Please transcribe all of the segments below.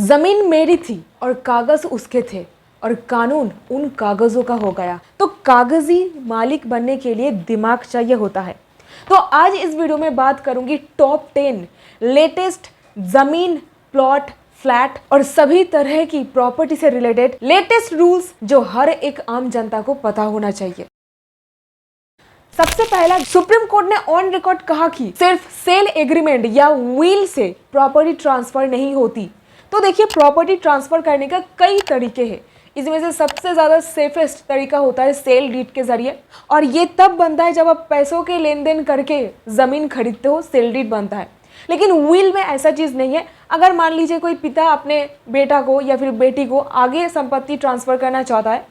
जमीन मेरी थी और कागज उसके थे और कानून उन कागजों का हो गया। तो कागजी मालिक बनने के लिए दिमाग चाहिए होता है। तो आज इस वीडियो में बात करूंगी टॉप 10 लेटेस्ट जमीन, प्लॉट, फ्लैट और सभी तरह की प्रॉपर्टी से रिलेटेड लेटेस्ट रूल्स जो हर एक आम जनता को पता होना चाहिए। सबसे पहला, सुप्रीम कोर्ट ने ऑन रिकॉर्ड कहा कि सिर्फ सेल एग्रीमेंट या विल से प्रॉपर्टी ट्रांसफर नहीं होती। तो देखिए, प्रॉपर्टी ट्रांसफर करने का कई तरीके हैं। इसमें से सबसे ज़्यादा सेफेस्ट तरीका होता है सेल डीड के जरिए, और ये तब बनता है जब आप पैसों के लेन देन करके ज़मीन खरीदते हो, सेल डीड बनता है। लेकिन विल में ऐसा चीज़ नहीं है। अगर मान लीजिए कोई पिता अपने बेटा को या फिर बेटी को आगे संपत्ति ट्रांसफ़र करना चाहता है,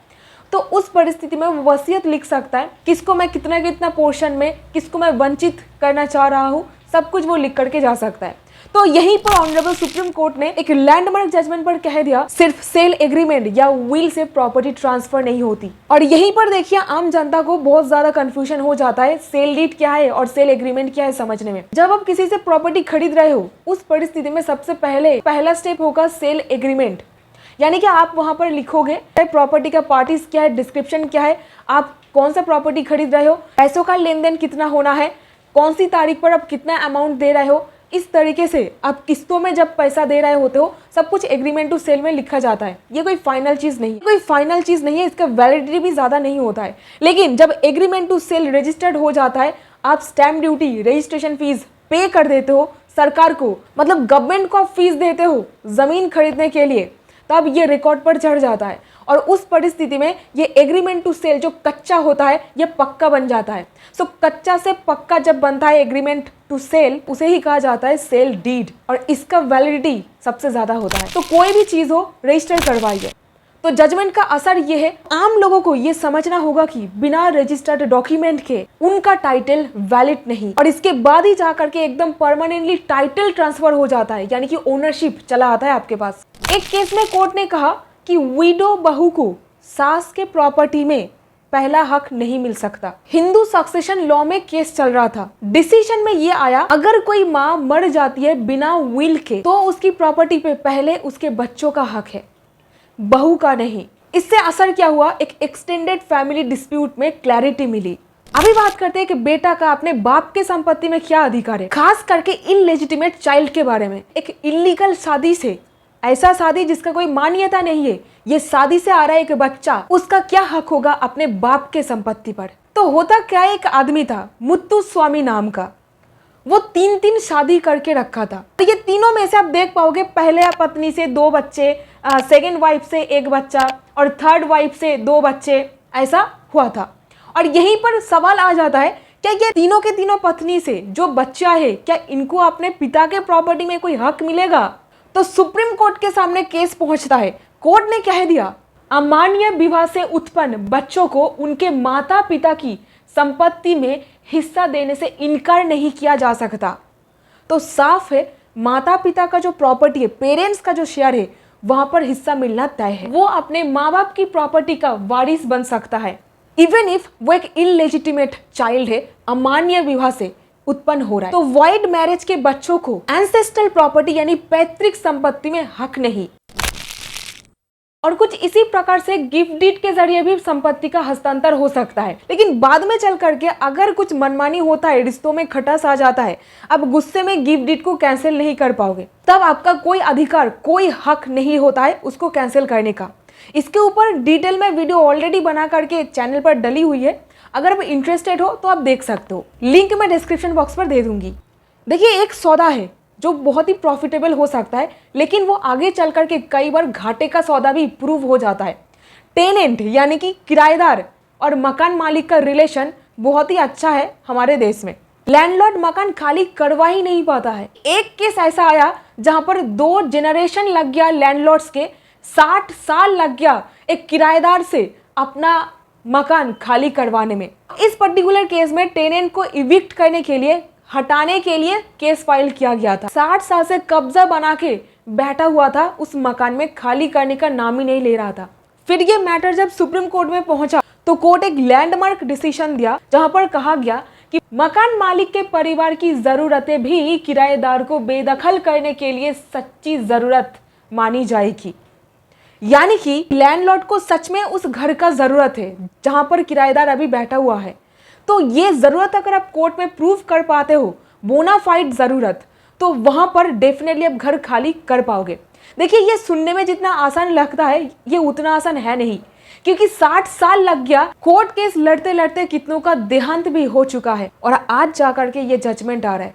तो उस परिस्थिति में वो वसीयत लिख सकता है, किसको मैं कितना कितना पोर्शन में किसको मैं वंचित करना चाह रहा हूँ, सब कुछ वो लिख करके जा सकता है। तो यहीं पर ऑनरेबल सुप्रीम कोर्ट ने एक लैंडमार्क जजमेंट पर कह दिया, सिर्फ सेल एग्रीमेंट या विल से प्रॉपर्टी ट्रांसफर नहीं होती। और यहीं पर देखिए, आम जनता को बहुत ज्यादा कंफ्यूजन हो जाता है सेल डीड क्या है और सेल एग्रीमेंट क्या है समझने में। जब आप किसी से प्रॉपर्टी खरीद रहे हो, उस परिस्थिति में सबसे पहला स्टेप होगा सेल एग्रीमेंट। यानी कि आप वहां पर लिखोगे प्रॉपर्टी का पार्टीज क्या है, डिस्क्रिप्शन क्या है, आप कौन सा प्रॉपर्टी खरीद रहे हो, पैसों का लेन देन कितना होना है, कौन सी तारीख पर आप कितना अमाउंट दे रहे हो। इस तरीके से आप किस्तों में जब पैसा दे रहे होते हो, सब कुछ एग्रीमेंट टू सेल में लिखा जाता है। ये कोई फाइनल चीज नहीं है, इसका वैलिडिटी भी ज्यादा नहीं होता है। लेकिन जब एग्रीमेंट टू सेल रजिस्टर्ड हो जाता है, आप स्टैम्प ड्यूटी, रजिस्ट्रेशन फीस पे कर देते हो सरकार को, मतलब गवर्नमेंट को आप फीस देते हो जमीन खरीदने के लिए, तब ये रिकॉर्ड पर चढ़ जाता है। और उस परिस्थिति में ये एग्रीमेंट टू सेल जो कच्चा होता है, ये पक्का बन जाता है। सो कच्चा से पक्का जब बनता है एग्रीमेंट टू सेल, उसे ही कहा जाता है सेल डीड, और इसका वैलिडिटी सबसे ज्यादा होता है। तो कोई भी चीज हो, रजिस्टर करवाइए। तो जजमेंट का असर ये है, आम लोगों को ये समझना होगा कि बिना रजिस्टर्ड डॉक्यूमेंट के उनका टाइटल वैलिड नहीं, और इसके बाद ही जाकर के एकदम परमानेंटली टाइटल ट्रांसफर हो जाता है, यानी कि ओनरशिप चला आता है आपके पास। एक केस में कोर्ट ने कहा कि विडो बहू को सास के प्रॉपर्टी में पहला हक नहीं मिल सकता। हिंदू सक्सेशन लॉ में केस चल रहा था। डिसीजन में ये आया, अगर कोई माँ मर जाती है बिना विल के, तो उसकी प्रॉपर्टी पे पहले उसके बच्चों का हक है, बहू का नहीं। इससे असर क्या हुआ, एक एक्सटेंडेड फैमिली डिस्प्यूट में क्लैरिटी मिली। अभी बात करते हैं कि बेटा का अपने बाप के संपत्ति में क्या अधिकार है, खास करके इनलेजिटिमेट चाइल्ड के बारे में। एक इलीगल शादी से, ऐसा शादी जिसका कोई मान्यता नहीं है, ये शादी से आ रहा है एक बच्चा, उसका क्या हक होगा अपने बाप के संपत्ति पर। तो होता क्या, एक आदमी था मुत्तुस्वामी नाम का, वो 3 शादी करके रखा था। तो ये तीनों में से आप देख पाओगे, पहले पत्नी से 2 बच्चे, सेकेंड वाइफ से 1 बच्चा और थर्ड वाइफ से 2 बच्चे, ऐसा हुआ था। और यहीं पर सवाल आ जाता है, क्या ये तीनों के तीनों पत्नी से जो बच्चा है, क्या इनको अपने पिता के प्रॉपर्टी में कोई हक मिलेगा। तो सुप्रीम कोर्ट के सामने केस पहुंचता है। कोर्ट ने कह दिया, अमान्य विवाह से उत्पन्न बच्चों को उनके माता पिता की संपत्ति में हिस्सा देने से इनकार नहीं किया जा सकता। तो साफ है, माता पिता का जो प्रॉपर्टी है, पेरेंट्स का जो शेयर है, वहां पर हिस्सा मिलना तय है। वो अपने माँ बाप की प्रॉपर्टी का वारिस बन सकता है, इवन इफ वो एक इनलेजिटिमेट चाइल्ड है, अमान्य विवाह से उत्पन्न हो रहा है। तो वॉइड मैरिज के बच्चों को एंसेस्ट्रल प्रॉपर्टी यानी पैतृक संपत्ति में हक नहीं। और कुछ इसी प्रकार से गिफ्ट डीड के जरिए भी संपत्ति का हस्तांतर हो सकता है। लेकिन बाद में चल करके अगर कुछ मनमानी होता है, रिश्तों में खटास आ जाता है, अब गुस्से में गिफ्ट डीड को कैंसिल नहीं कर पाओगे, तब आपका कोई अधिकार, कोई हक नहीं होता है उसको कैंसिल करने का। इसके ऊपर डिटेल में वीडियो ऑलरेडी बना करके चैनल पर डली हुई है, अगर आप इंटरेस्टेड हो तो आप देख सकते हो, लिंक मैं डिस्क्रिप्शन बॉक्स पर दे दूंगी। देखिए, एक सौदा है जो बहुत ही प्रॉफिटेबल हो सकता है, लेकिन वो आगे चल करके कई बार घाटे का सौदा भी प्रूव हो जाता है। टेनेंट यानी कि किराएदार और मकान मालिक का रिलेशन बहुत ही अच्छा है हमारे देश में। लैंडलॉर्ड मकान खाली करवा ही नहीं पाता है। एक केस ऐसा आया जहां पर 2 जेनरेशन लग गया लैंडलॉर्ड्स के, 60 साल लग गया एक किराएदार से अपना मकान खाली करवाने में। इस पर्टिकुलर केस में टेनेंट को इविक्ट करने के लिए, हटाने के लिए केस फाइल किया गया था। 60 साल से कब्जा बना के बैठा हुआ था उस मकान में, खाली करने का नाम ही नहीं ले रहा था। फिर ये मैटर जब सुप्रीम कोर्ट में पहुंचा, तो कोर्ट एक लैंडमार्क डिसीजन दिया, जहां पर कहा गया कि मकान मालिक के परिवार की जरूरतें भी किराएदार को बेदखल करने के लिए सच्ची जरूरत मानी जाएगी। यानी कि लैंडलॉर्ड को सच में उस घर का जरूरत है जहां पर किराएदार अभी बैठा हुआ है। तो ये जरूरत अगर आप कोर्ट में प्रूव कर पाते हो, बोनाफाइड जरूरत, तो वहां पर डेफिनेटली आप घर खाली कर पाओगे। देखिए, ये सुनने में जितना आसान लगता है ये उतना आसान है नहीं, क्योंकि 60 साल लग गया। कोर्ट केस लड़ते लड़ते कितनों का देहांत भी हो चुका है और आज जाकर के ये जजमेंट आ रहा है।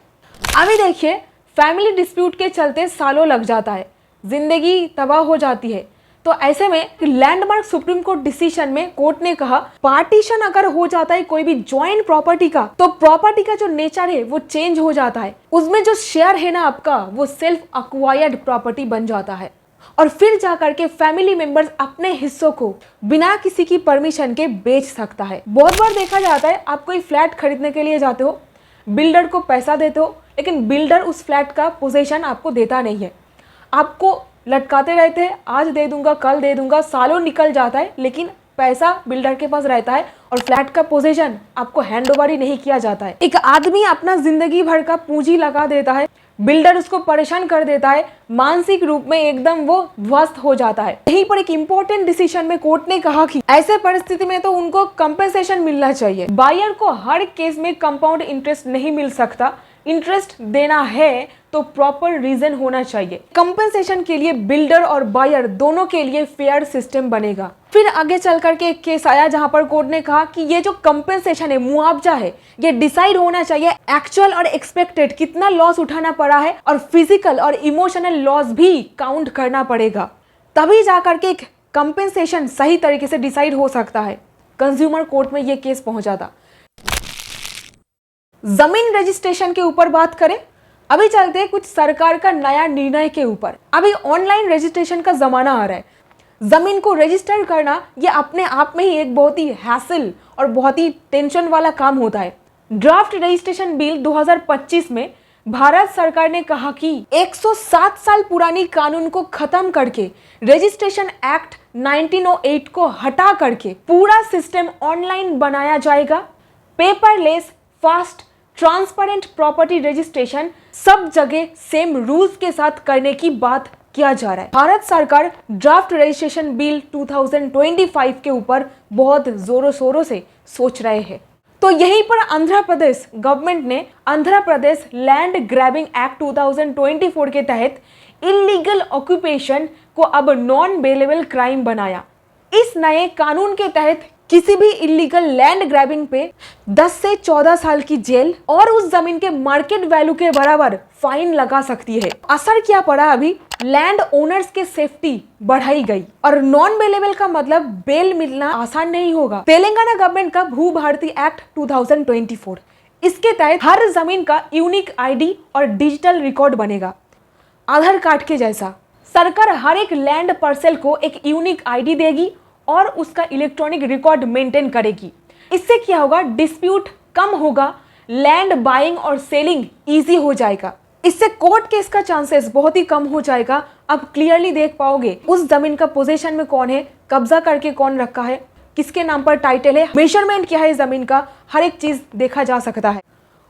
अभी देखिए, फैमिली डिस्प्यूट के चलते सालों लग जाता है, जिंदगी तबाह हो जाती है। तो ऐसे में लैंडमार्क सुप्रीम कोर्ट डिसीजन में कोर्ट ने कहा, पार्टीशन अगर हो जाता है कोई भी ज्वाइंट प्रॉपर्टी का, तो प्रॉपर्टी का जो नेचर है वो चेंज हो जाता है। उसमें जो शेयर है ना आपका, वो सेल्फ अक्वायर्ड प्रॉपर्टी बन जाता है और फिर जाकर के फैमिली मेंबर्स अपने हिस्सों को बिना किसी की परमिशन के बेच सकता है। बहुत बार देखा जाता है, आप कोई फ्लैट खरीदने के लिए जाते हो, बिल्डर को पैसा देते हो, लेकिन बिल्डर उस फ्लैट का पोजीशन आपको देता नहीं है, आपको लटकाते रहते हैं, आज दे दूंगा कल दे दूंगा, सालों निकल जाता है, लेकिन पैसा बिल्डर के पास रहता है और फ्लैट का पोजीशन आपको हैंड ओवर ही नहीं किया जाता है। एक आदमी अपना जिंदगी भर का पूंजी लगा देता है, बिल्डर उसको परेशान कर देता है, मानसिक रूप में एकदम वो ध्वस्त हो जाता है। यहीं पर एक इंपॉर्टेंट डिसीजन में कोर्ट ने कहा कि ऐसे परिस्थिति में तो उनको कंपेंसेशन मिलना चाहिए। बायर को हर केस में कंपाउंड इंटरेस्ट नहीं मिल सकता, इंटरेस्ट देना है तो प्रॉपर रीजन होना चाहिए। कंपेंसेशन के लिए बिल्डर और बायर दोनों के लिए फेयर सिस्टम बनेगा। फिर आगे चल करके एक केस आया जहां पर कोर्ट ने कहा कि ये जो कंपेंसेशन है, मुआवजा है, ये डिसाइड होना चाहिए एक्चुअल और एक्सपेक्टेड कितना लॉस उठाना पड़ा है, और फिजिकल और इमोशनल लॉस भी काउंट करना पड़ेगा। तभी जाकर के एक कंपेंसेशन सही तरीके से डिसाइड हो सकता है। कंज्यूमर कोर्ट में ये केस पहुंचा था। जमीन रजिस्ट्रेशन के ऊपर बात करें, अभी चलते हैं कुछ सरकार का नया निर्णय के ऊपर। अभी ऑनलाइन रजिस्ट्रेशन का जमाना आ रहा है। जमीन को रजिस्टर करना ये अपने आप में ही एक बहुत ही हैसल और बहुत ही टेंशन वाला काम होता है। ड्राफ्ट रजिस्ट्रेशन बिल 2025 में भारत सरकार ने कहा कि 107 साल पुरानी कानून को खत्म करके रजिस्ट्रेशन एक्ट 1908 को हटा करके पूरा सिस्टम ऑनलाइन बनाया जाएगा। Paperless, fast, transparent property registration सब जगह सेम रूल्स के साथ करने की बात किया जा रहा है। भारत सरकार ड्राफ्ट रजिस्ट्रेशन बिल 2025 के ऊपर बहुत जोरों शोरों से सोच रहे हैं। तो यहीं पर आंध्र प्रदेश गवर्नमेंट ने Andhra Pradesh land grabbing act 2024 के तहत इलीगल ऑक्यूपेशन को अब नॉन बेलेबल क्राइम बनाया। इस नए कानून के तहत किसी भी इलीगल लैंड ग्रैबिंग पे 10 से 14 साल की जेल और उस जमीन के मार्केट वैल्यू के बराबर फाइन लगा सकती है। असर क्या पड़ा, अभी लैंड ओनर्स के सेफ्टी बढ़ाई गई और नॉन बेलेबल का मतलब बेल मिलना आसान नहीं होगा। तेलंगाना गवर्नमेंट का भू भारती एक्ट 2024, इसके तहत हर जमीन का यूनिक आईडी और डिजिटल रिकॉर्ड बनेगा, आधार कार्ड के जैसा। सरकार हर एक लैंड पार्सेल को एक यूनिक आईडी देगी और उसका इलेक्ट्रॉनिक रिकॉर्ड मेंटेन करेगी। इससे क्या होगा, डिस्प्यूट कम होगा, लैंड बाइंग और सेलिंग इजी हो जाएगा। इससे कोर्ट केस का चांसेस बहुत ही कम हो जाएगा। अब क्लियरली देख पाओगे उस जमीन का पोजीशन में कौन है, कब्जा करके कौन रखा है, किसके नाम पर टाइटल है, मेजरमेंट क्या है जमीन का, हर एक चीज देखा जा सकता है।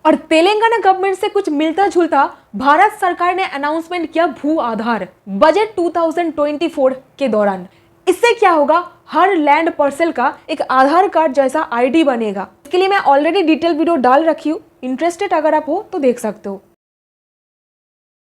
और तेलंगाना गवर्नमेंट से कुछ मिलता जुलता भारत सरकार ने अनाउंसमेंट किया भू आधार बजट 2024 के दौरान। इससे क्या होगा, हर लैंड पार्सेल का एक आधार कार्ड जैसा आईडी बनेगा। इसके लिए मैं ऑलरेडी डिटेल वीडियो डाल रखी हूँ, इंटरेस्टेड अगर आप हो तो देख सकते हो।